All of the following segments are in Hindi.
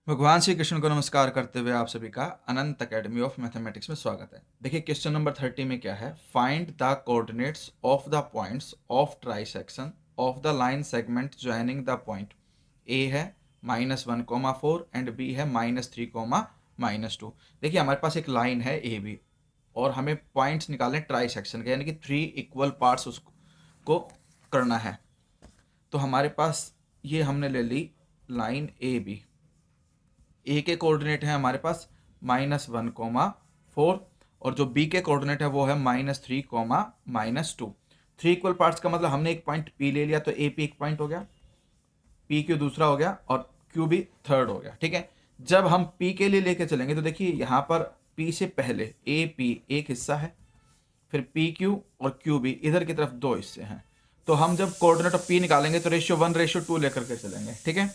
भगवान श्री कृष्ण को नमस्कार करते हुए आप सभी का अनंत अकेडमी ऑफ मैथमेटिक्स में स्वागत है। देखिए क्वेश्चन नंबर 30 में क्या है, find the coordinates of the points of trisection of the line segment joining the point A है -1,4 एंड बी है -3,-2। देखिए हमारे पास एक लाइन है ए बी और हमें पॉइंट्स निकालने ट्राइसेक्शन के, यानी कि 3 इक्वल पार्ट्स उसको करना है। तो हमारे पास ये हमने ले ली लाइन ए बी। ए के कोऑर्डिनेट है हमारे पास -1,4 और जो बी के कोऑर्डिनेट है वो है -3,-2। 3 इक्वल पार्ट्स का मतलब हमने एक पॉइंट पी ले लिया, तो ए पी एक पॉइंट हो गया, पी क्यू दूसरा हो गया और क्यू भी थर्ड हो गया। ठीक है, जब हम पी के लिए लेके चलेंगे तो देखिए यहाँ पर पी से पहले ए पी एक हिस्सा है, फिर पी क्यू और क्यू बी इधर की तरफ दो हिस्से हैं। तो हम जब कोऑर्डिनेट ऑफ पी निकालेंगे तो रेशियो 1:2 लेकर के चलेंगे। ठीक है,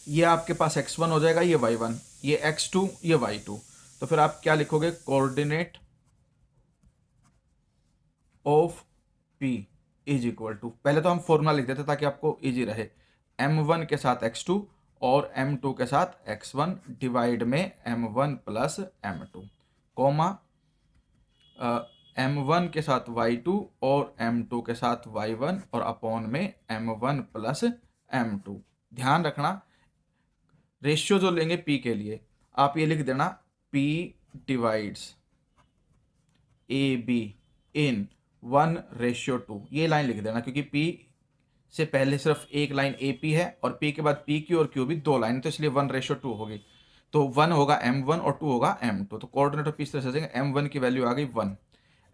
ये आपके पास x1 हो जाएगा, ये y1, ये x2, ये y2। तो फिर आप क्या लिखोगे, coordinate of p is equal to, पहले तो हम फॉर्मूला लिख देते ताकि आपको इजी रहे, m1 के साथ x2 और m2 के साथ x1 डिवाइड में m1 plus m2, comma m1 के साथ y2 और m2 के साथ y1 और अपॉन में m1 प्लस m2। ध्यान रखना रेशियो जो लेंगे पी के लिए आप ये लिख देना, P डिवाइड्स ए बी इन 1:2। ये लाइन लिख देना क्योंकि P से पहले सिर्फ एक लाइन ए पी है और P के बाद पी क्यू और क्यू भी दो लाइन, तो इसलिए 1:2 होगी। तो 1 होगा m1 और 2 होगा m2। तो कोऑर्डिनेट ऑफ P इस तरह से देंगे, m1 की वैल्यू आ गई 1,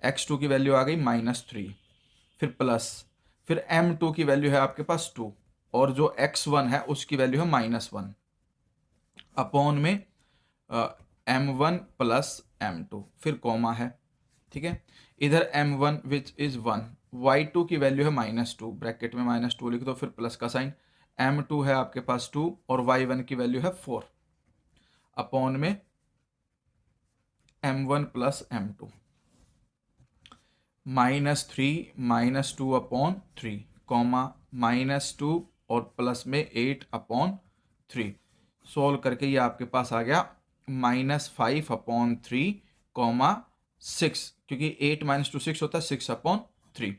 x2 की वैल्यू आ गई -3, फिर प्लस, फिर m2 की वैल्यू है आपके पास 2 और जो x1 है उसकी वैल्यू है -1 अपॉन में m1 प्लस m2, फिर कॉमा है। ठीक है, इधर m1 विच इज 1, y2 की वैल्यू है -2, ब्रैकेट में -2 लिख दो, फिर प्लस का साइन, m2 है आपके पास 2 और y1 की वैल्यू है 4 अपॉन में m1 plus m2, -3 -2 upon 3, comma -2 और प्लस में 8 अपॉन 3। सोल्व करके ये आपके पास आ गया -5 अपॉन 3, कॉमा 6, क्योंकि 8 - 2 6 होता है, 6 अपॉन 3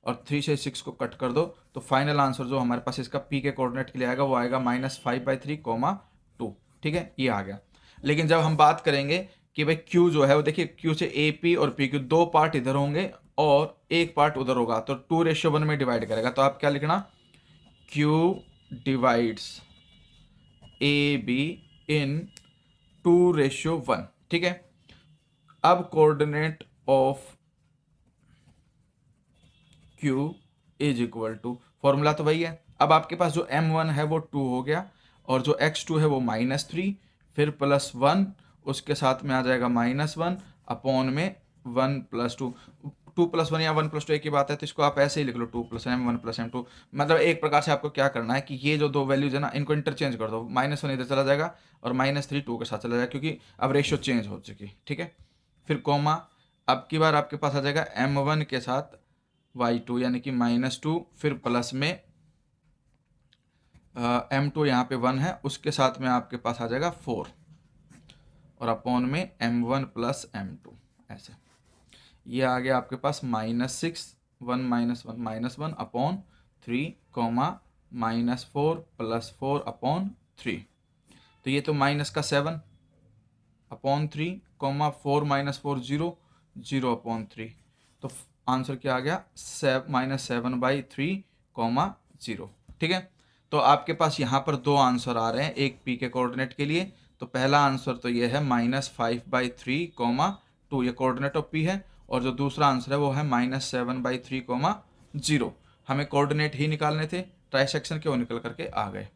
और 3 से 6 को कट कर दो तो फाइनल आंसर जो हमारे पास इसका पी के कोऑर्डिनेट के लिए आएगा वो आएगा -5/3, 2। ठीक है, ये आ गया। लेकिन जब हम बात करेंगे कि भाई क्यू जो है वो, देखिए क्यू से ए पी और पी क्यू दो पार्ट इधर होंगे और एक पार्ट उधर होगा, तो 2:1 में डिवाइड करेगा। तो आप क्या लिखना, Q divides A B in 2:1। ठीक है, अब coordinate of Q is equal to, formula तो वही है। अब आपके पास जो m1 है वो 2 हो गया और जो x2 है वो -3, फिर +1 उसके साथ में आ जाएगा -1 अपॉन में 1 + 2, 2 + 1 या 1 + 2 एक ही बात है, तो इसको आप ऐसे ही लिख लो 2 + m1 + m2। मतलब एक प्रकार से आपको क्या करना है कि ये जो दो वैल्यूज है ना इनको इंटरचेंज कर दो, -1 इधर चला जाएगा और -3 2 के साथ चला जाएगा क्योंकि अब रेशियो चेंज हो चुकी। ठीक है, फिर कॉमा, अब की बार आपके पास आ जाएगा m1 के साथ y2 यानी कि -2, फिर प्लस में m2 यहाँ पे 1 है उसके साथ में आपके पास आ जाएगा 4 और अपॉन में m1 प्लस m2, ऐसे ये आ गया आपके पास -6, 1 - 1 अपॉन 3, -4 + 4 अपॉन 3। तो ये तो माइनस का 7 अपॉन 3, 4 - 4 0, 0 अपॉन 3। तो आंसर क्या आ गया, -7/3, 0। ठीक है, तो आपके पास यहाँ पर दो आंसर आ रहे हैं, एक पी के कोऑर्डिनेट के लिए। तो पहला आंसर तो ये है -5/3, 2, ये कोऑर्डिनेट ऑफ पी है, और जो दूसरा आंसर है वो है -7/3, 0। हमें कोऑर्डिनेट ही निकालने थे ट्राइसेक्शन के, वो निकल करके आ गए।